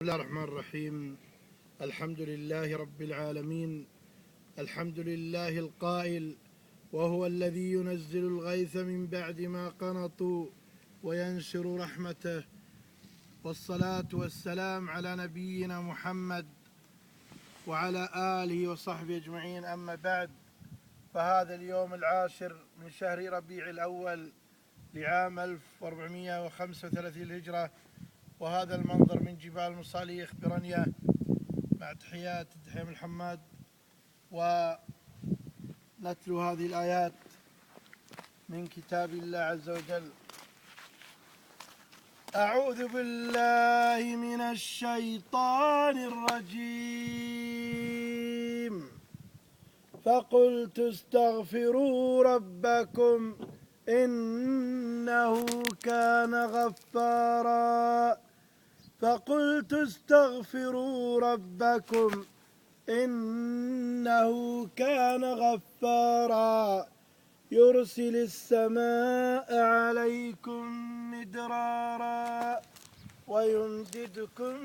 الله الرحمن الرحيم. الحمد لله رب العالمين. الحمد لله القائل: وهو الذي ينزل الغيث من بعد ما قنطوا وينشر رحمته. والصلاة والسلام على نبينا محمد وعلى آله وصحبه أجمعين. أما بعد، فهذا اليوم 10 من شهر ربيع الأول لعام 1435 الهجرة، وهذا المنظر من جبال مصاليخ برنية مع تحيات دحيم الحماد، ونتلو هذه الآيات من كتاب الله عز وجل. أعوذ بالله من الشيطان الرجيم. فقلت استغفروا ربكم إنه كان غفارا. فقلت استغفروا ربكم إنه كان غفارا يرسل السماء عليكم مدرارا ويمددكم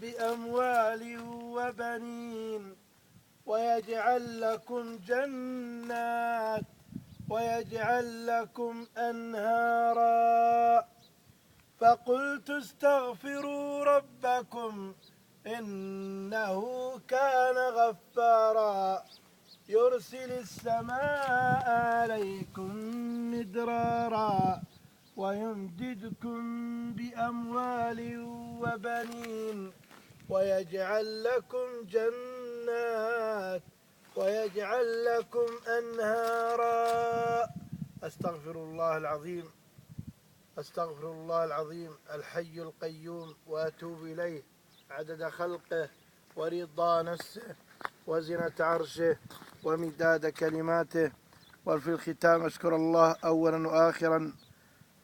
بأموال وبنين ويجعل لكم جنات ويجعل لكم أنهارا. فقلت استغفروا ربكم إنه كان غفارا يرسل السماء عليكم مدرارا ويمددكم بأموال وبنين ويجعل لكم جنات ويجعل لكم أنهارا. أستغفر الله العظيم، أستغفر الله العظيم الحي القيوم وأتوب إليه عدد خلقه ورضا نفسه وزنة عرشه ومداد كلماته. وفي الختام أشكر الله أولا وآخرا،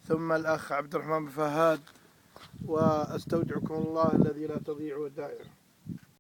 ثم الأخ عبد الرحمن بن فهاد، وأستودعكم الله الذي لا تضيع ودائعه.